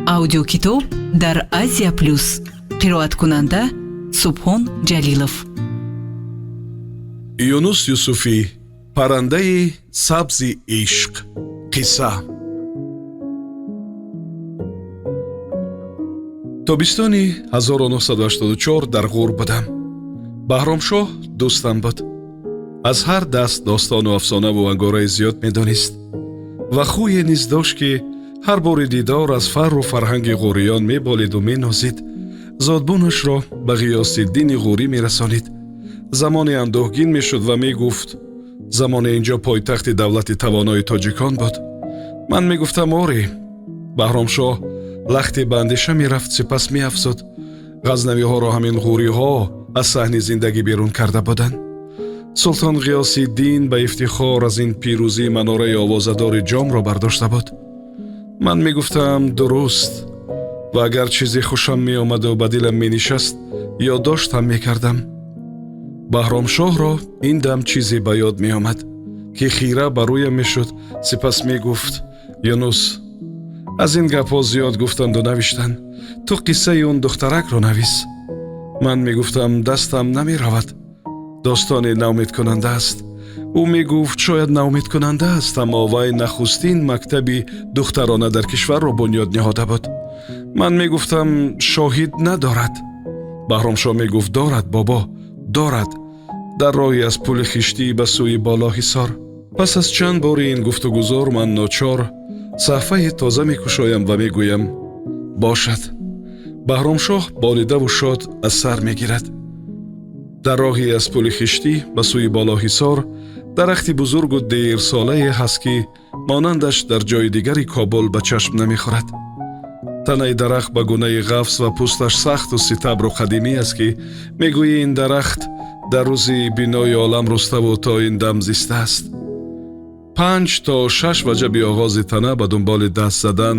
аудиокитоб дар Азия Плюс. қироаткунанда Субҳон Ҷалилов. Юнус Юсуфӣ, паррандаи сабзи ишқ. қисса. тобистони 1984 дар ғур будам. баҳромшоҳ дӯстам буд. аз ҳар даст достону афсонаву ангораи зиёд медонист ва хӯе низ дошт ки ҳар бори дидор аз фарру фарҳанги ғуриён меболиду менозид, зодбунашро ба ғиёсиддини ғурӣ мерасонид. замоне андӯҳгин мешуд ва мегуфт замоне инҷо пойтахти давлати тавонои тоҷикон буд. ман мегуфтам оре. баҳромшоҳ лахте ба андеша мерафт, сипас меафзуд ғазнавиҳоро ҳамин ғуриҳо аз саҳни зиндагӣ берун карда буданд. султон ғиёсиддин ба ифтихор аз ин пирӯзии манораи овозадори ҷомро бардошта буд. ман мегуфтам дуруст ва агар чизе хушам меомаду ба дилам менишаст, ёддоштам мекардам. баҳромшоҳро ин дам чизе ба ёд меомад ки хира ба рӯям мешуд, сипас мегуфт: юнус, аз ин гапҳо зиёд гуфтанду навиштанд, ту қиссаи он духтаракро навис. ман мегуфтам дастам намеравад, достоне наумедкунанда аст. ӯ мегуфт шояд наумедкунанда аст, аммо вай нахустин мактаби духтарона дар кишварро бунёд ниҳода буд. ман мегуфтам шоҳид надорад. баҳромшоҳ мегуфт дорад бобо, дорад, дар роҳи аз пули хиштӣ ба сӯи Болоҳисор. пас аз чанд бори ин гуфтугузор ман ночор саҳфаи тоза мекушоям ва мегӯям бошад. баҳромшоҳ болидаву шод аз сар мегирад. дар роҳи аз пули хиштӣ ба сӯи Болоҳисор дарахти бузургу дерсолае ҳаст ки монандаш дар ҷойи дигари Кобул ба чашм намехӯрад. танаи дарахт ба гунаи ғафс ва пӯсташ сахту ситабру қадимӣ аст ки мегӯӣ ин дарахт дар рӯзи бинои олам руставу то ин дам зистааст. 5 то 6 ваҷаби оғози тана ба дунболи даст задан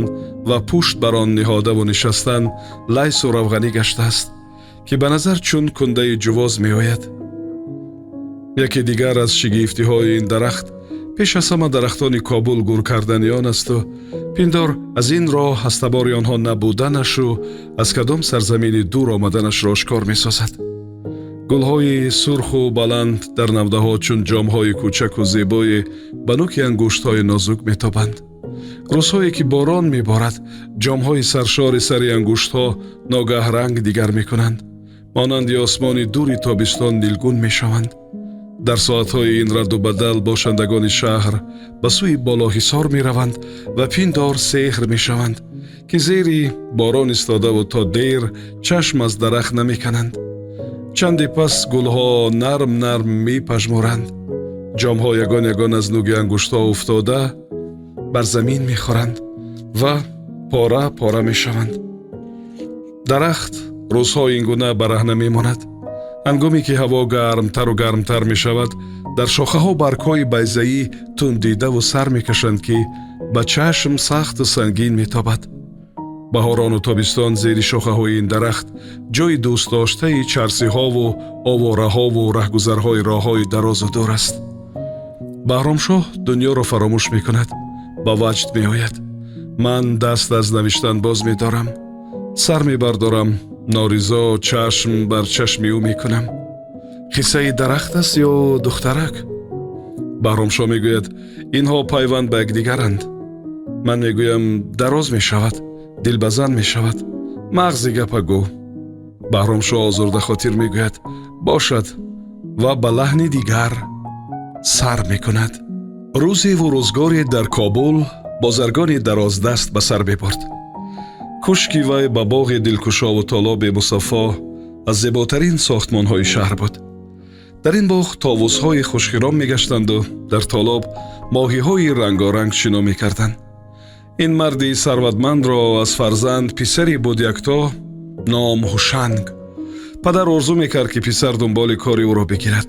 ва пушт бар он ниҳодаву нишастан лайсу равғанӣ гаштааст ки ба назар чун кундаи ҷувоз меояд. яке дигар аз шигифтиҳои ин дарахт пеш аз ҳама дарахтони Кобул гур карданиён асту пиндор аз ин роҳ ҳастабори онҳо набуданашу аз кадом сарзамини дур омаданашро ошкор месозад. гулҳои сурху баланд дар навдаҳо чун ҷомҳои кӯчаку зебои ба нӯки ангуштҳои нозук метобанд. рӯзҳое ки борон меборад, ҷомҳои саршори сари ангуштҳо ногаҳ ранг дигар мекунанд, монанди осмони дури тобистон нилгун мешаванд. дар соатҳои ин радду бадал бошандагони шаҳр ба сӯи Болоҳисор мераванд ва пиндор сеҳр мешаванд ки зери борон истодаву то дер чашм аз дарахт намекананд. чанде пас гулҳо нарм нарм мепажмуранд. ҷомҳо ягон ягон аз нӯги ангуштҳо уфтода бар замин мехӯранд ва пора пора мешаванд. дарахт рӯзҳо ин гуна бараҳна мемонад. ҳангоме ки ҳаво гармтару гармтар мешавад, дар шохаҳо баргҳои байзаӣ тундидаву сар мекашанд ки ба чашм сахту сангин метобад. баҳорону тобистон зери шохаҳои ин дарахт ҷои дӯстдоштаи чарсиҳову овораҳову раҳгузарҳои роҳҳои дарозу дур аст. баҳромшоҳ дуньёро фаромӯш мекунад, ба ваҷд меояд. ман даст аз навиштан боз медорам, сар мебардорам, норизо чашм бар чашми ӯ мекунам. қиссаи дарахт аст ё духтарак? баҳромшоҳ мегӯяд инҳо пайванд ба якдигаранд. ман мегӯям дароз мешавад, дилбазан мешавад, мағзи гапа гӯ. баҳромшоҳ озурдахотир мегӯяд бошад ва ба лаҳни дигар сар мекунад. рӯзеву рӯзгоре дар Кобул бозаргони дароздаст ба сар мебурд. кӯшки вай ба боғи дилкушову толоби мусаффо аз зеботарин сохтмонҳои шаҳр буд. дар ин боғ товусҳои хушхиром мегаштанду дар толоб моҳиҳои рангоранг шино мекарданд. ин марди сарватмандро аз фарзанд писаре буд якто, ном Ҳушанг. падар орзу мекард ки писар дунболи кори ӯро бигирад,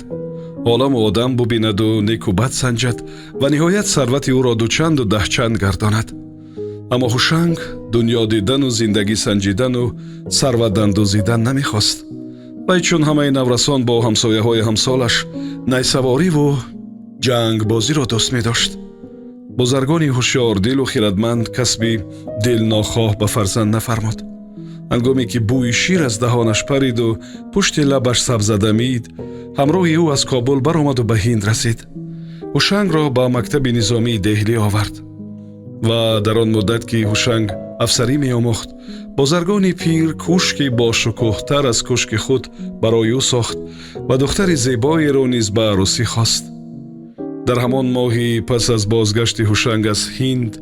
оламу одам бубинаду неку бад санҷад ва ниҳоят сарвати ӯро дучанду даҳчанд гардонад. аммо Ҳушанг дуньё дидану зиндагӣ санҷидану сарват дандузидан намехост. вай чун ҳамаи наврасон бо ҳамсояҳои ҳамсолаш найсавориву ҷангбозиро дӯст медошт. бузаргони ҳушёр дилу хиратманд касби дилнохоҳ ба фарзанд нафармуд. ҳангоме ки бӯи шир аз даҳонаш париду пушти лабаш сабзада мид, ҳамроҳи ӯ аз Кобул баромаду ба Ҳинд расид. ҳушангро ба мактаби низомии деҳлӣ овард ва дар он муддат ки ҳушанг афсарӣ меомӯхт, бозаргони пир кушки бошукӯҳтар аз кушки худ барои ӯ сохт ва духтари зебоеро низ ба арӯсӣ хост. дар ҳамон моҳи пас аз бозгашти ҳушанг аз Ҳинд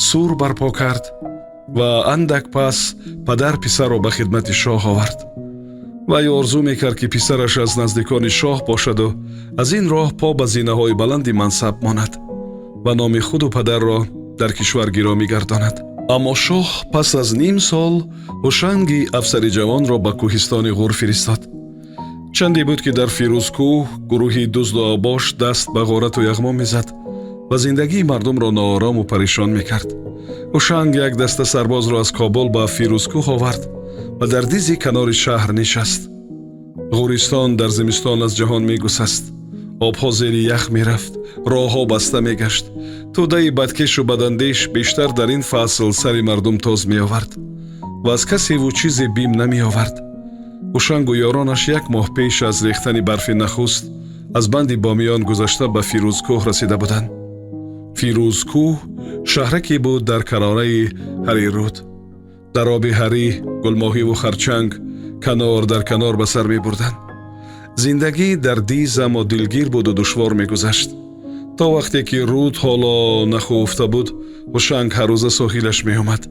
сур барпо кард ва андак пас падар писарро ба хидмати шоҳ овард. вай орзу мекард ки писараш аз наздикони шоҳ бошаду аз ин роҳ по ба зинаҳои баланди мансаб монад ва номи худу падарро дар кишвар гиромӣ гардонад. аммо шоҳ пас аз ним сол ҳушанги афсари ҷавонро ба кӯҳистони ғур фиристод. чанде буд ки дар фирӯзкӯҳ гурӯҳи дузду авбош даст ба ғорату яғмон мезад ва зиндагии мардумро ноорому паришон мекард. ҳушанг як даста сарбозро аз Кобул ба фирӯзкӯҳ овард ва дар дизи канори шаҳр нишаст. ғӯристон дар зимистон аз ҷаҳон мегусаст. обҳо зери ях мерафт, роҳҳо баста мегашт. тӯдаи бадкешу бадандеш бештар дар ин фасл сари мардум тоз меовард ва аз касеву чизе бим намеовард. ҳушангу ёронаш як моҳ пеш аз рехтани барфи нахуст аз банди бомиён гузашта ба фирӯзкӯҳ расида буданд. фирӯзкӯҳ шаҳраке буд дар канораи ҳарируд. дар оби ҳарӣ гулмоҳиву харчанг канор дар канор ба сар мебурданд. зиндагӣ дар диз аммо дилгир буду душвор мегузашт. то вақте ки руд ҳоло нахӯфта буд, ҳушанг ҳаррӯза соҳилаш меомад.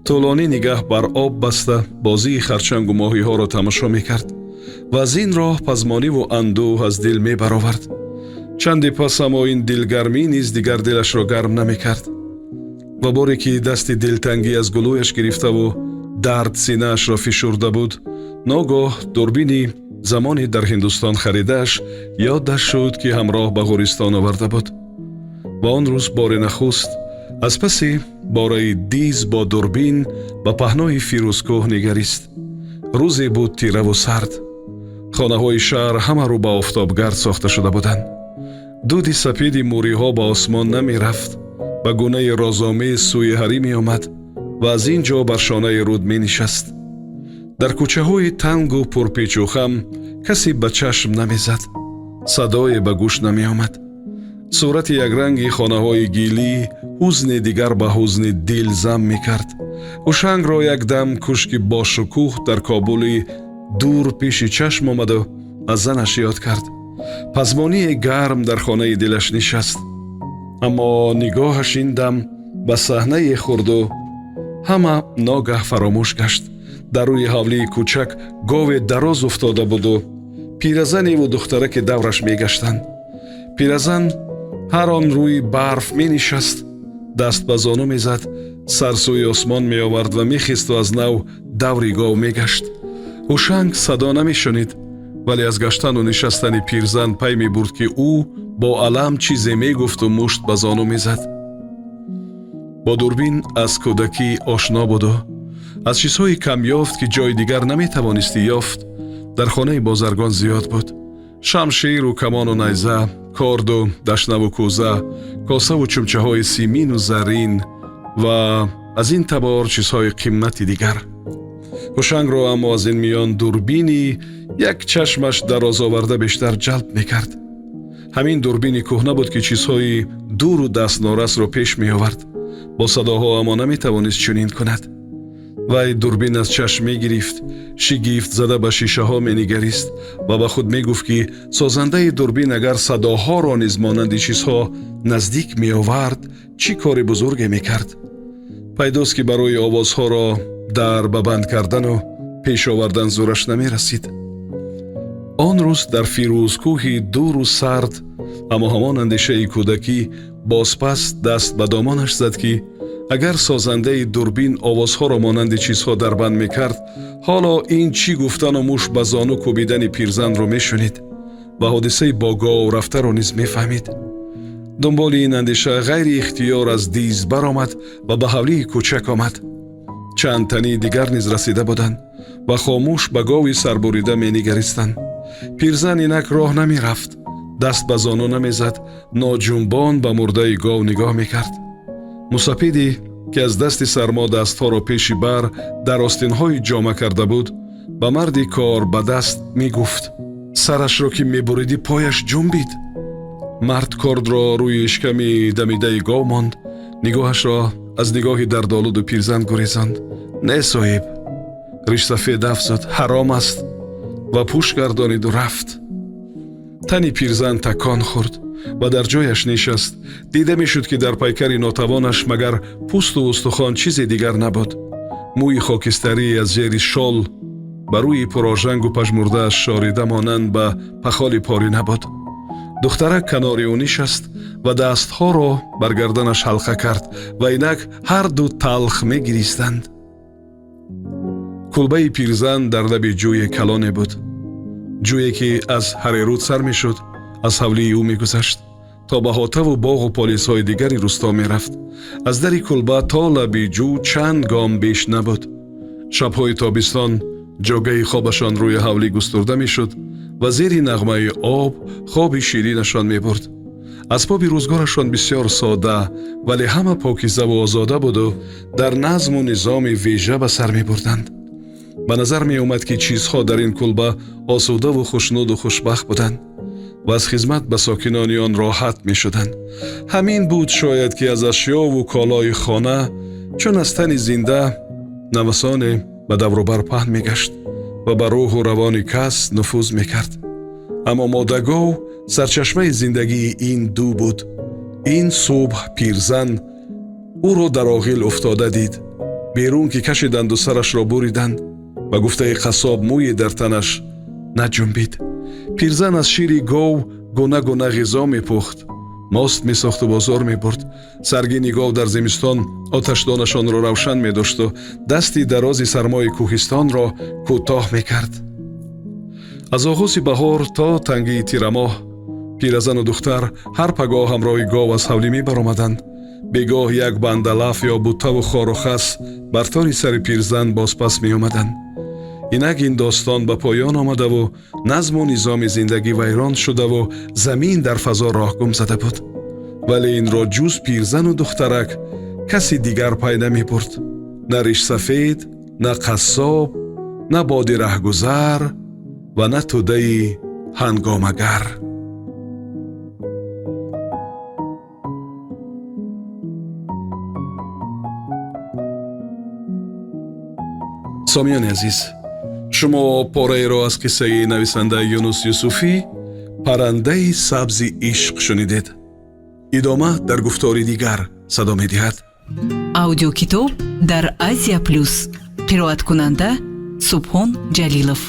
тӯлонӣ нигаҳ бар об баста бозии харчангу моҳиҳоро тамошо мекард ва аз ин роҳ пазмониву андӯҳ аз дил мебаровард. чанде пас аммо ин дилгармӣ низ дигар дилашро гарм намекард ва боре ки дасти дилтангӣ аз гулӯяш гирифтаву дард синаашро фишурда буд, ногоҳ дурбини замоне дар Ҳиндустон харидааш ёдаш шуд ки ҳамроҳ ба ғӯристон оварда буд. ва он рӯз бори нахуст аз паси бораи диз бо дурбин ба паҳнои фирӯзкӯҳ нигарист. рӯзе буд тираву сард. хонаҳои шаҳр ҳама рӯ ба офтобгард сохта шуда буданд. дуди сапеди мӯриҳо ба осмон намерафт, ба гунаи розомез сӯи ҳарӣ меомад ва аз ин ҷо бар шонаи руд менишаст. дар кӯчаҳои тангу пурпечу хам касе ба чашм намезад, садое ба гӯш намеомад. сурати якранги хонаҳои гилӣ ҳузни дигар ба ҳузни дил зам мекард. ҳушангро якдам кушки бошукӯҳ дар Кобули дур пеши чашм омаду аз занаш ёд кард. пазмоние гарм дар хонаи дилаш нишаст. аммо нигоҳаш ин дам ба саҳнае хурду ҳама ногаҳ фаромӯш гашт. дар рӯи ҳавлии кӯчак гове дароз уфтода буду пиразаневу духтараке давраш мегаштанд. пиразан ҳар он рӯи барф менишаст, даст ба зону мезад, сар сӯи осмон меовард ва мехисту аз нав даври гов мегашт. ҳушанг садо намешунид, вале аз гаштану нишастани пирзан пай мебурд ки ӯ бо алам чизе мегуфту мушт ба зону мезад. бо дурбин аз кӯдакӣ ошно буду аз чизҳои камёфт ки ҷойи дигар наметавонистӣ ёфт дар хонаи бозаргон зиёд буд. шамширу камону найза, корду дашнаву кӯза, косаву чумчаҳои симину заррин ва аз ин табор чизҳои қиммати дигар. ҳушангро аммо аз ин миён дурбини як чашмаш дарозоварда бештар ҷалб мекард. ҳамин дурбини кӯҳна буд ки чизҳои дуру дастнорасро пеш меовард. бо садоҳо аммо наметавонист чунин кунад. вай дурбин аз чашм мегирифт, шигифт зада ба шишаҳо менигарист ва ба худ мегуфт ки созандаи дурбин агар садоҳоро низ монанди чизҳо наздик меовард, чӣ кори бузурге мекард. пайдост ки барои овозҳоро дар ба банд кардану пеш овардан зӯраш намерасид. он рӯз дар фирӯзкӯҳи дуру сард аммо ҳамон андешаи кӯдакӣ бозпас даст ба домонаш зад ки агар созандаи дурбин овозҳоро монанди чизҳо дарбанд мекард, ҳоло ин чӣ гуфтану муш ба зону кӯбидани пирзанро мешунид ва ҳодисаи бо гов рафтаро низ мефаҳмид. дунболи ин андеша ғайри ихтиёр аз диз баромад ва ба ҳавлии кӯчак омад. чанд тани дигар низ расида буданд ва хомӯш ба гови сарбурида менигаристанд. пирзан инак роҳ намерафт, даст ба зону намезад, ноҷунбон ба мурдаи гов нигоҳ мекард. мусаппиди ки аз дасти сармо дастҳоро пеши бар дар остинҳои ҷома карда буд ба марди кор ба даст мегуфт. Сарашро ки мебуридӣ пояш ҷунбид. Мард кордро рӯи ишками дамидаи гов монд, нигоҳашро аз нигоҳи дардолуду пирзан гурезонд. Не соҳиб, ришсафед афзуд, ҳаром аст ва пӯш гардониду рафт. тани пирзан такон хӯрд ва дар ҷояш нишаст. дида мешуд ки дар пайкари нотавонаш магар пӯсту устухон чизе дигар набуд. мӯи хокистарӣ аз зери шол ба рӯи пурожангу пажмурдааш шорида монанд ба пахоли порина буд. духтарак канори ӯ нишаст ва дастҳоро бар гарданаш ҳалқа кард ва инак ҳар ду талх мегиристанд. кулбаи пирзан дар лаби ҷӯе калоне буд. ҷӯе ки аз ҳареруд сар мешуд, аз ҳавлии ӯ мегузашт то ба ҳотаву боғу полисҳои дигари рӯсто мерафт. аз дари кулба то лаби ҷӯ чанд гом беш набуд. шабҳои тобистон ҷогаи хобашон рӯи ҳавлӣ густурда мешуд ва зери нағмаи об хоби ширинашон мебурд. асбоби рӯзгорашон бисёр сода, вале ҳама покизаву озода буду дар назму низоми вежа ба сар мебурданд. ба назар меомад ки чизҳо дар ин кулба осудаву хушнуду хушбахт буданд ва аз хизмат ба сокинони он роҳат мешуданд. ҳамин буд шояд ки аз ашёву колои хона чун аз тани зинда навасоне ба даврубар паҳн мегашт ва ба рӯҳу равони кас нуфуз мекард. аммо модагов сарчашмаи зиндагии ин ду буд. ин субҳ пирзан ӯро дар оғил уфтода дид. берун ки кашиданду сарашро буриданд. ба гуфтаи қассоб мӯе дар танаш наҷунбид. пирзан аз шири гов гуна гуна ғизо мепухт, мост месохту бозор мебурд. саргини гов дар зимистон оташдонашонро равшан медошту дасти дарози сармои кӯҳистонро кӯтоҳ мекард. аз оғози баҳор то тангии тирамоҳ пиразану духтар ҳар пагоҳ ҳамроҳи гов аз ҳавлӣ мебаромаданд. бегоҳ як бандалаф ё буттаву хору хас бар тори сари пирзан бозпас меомаданд. инак ин достон ба поён омадаву назму низоми зиндагӣ вайрон шудаву замин дар фазо роҳгум зада буд. вале инро ҷуз пирзану духтарак каси дигар пай намебурд. на ришсафед, на қассоб, на боди раҳгузар ва на тӯдаи ҳангомагар. сомиёни азиз, шумо пораеро аз қиссаи нависанда Юнус Юсуфӣ «Паррандаи сабзи ишқ» шунидед. идома дар гуфтори дигар садо медиҳад. аудиокитоб дар Азия Плюс. қироаткунанда Субҳон Ҷалилов.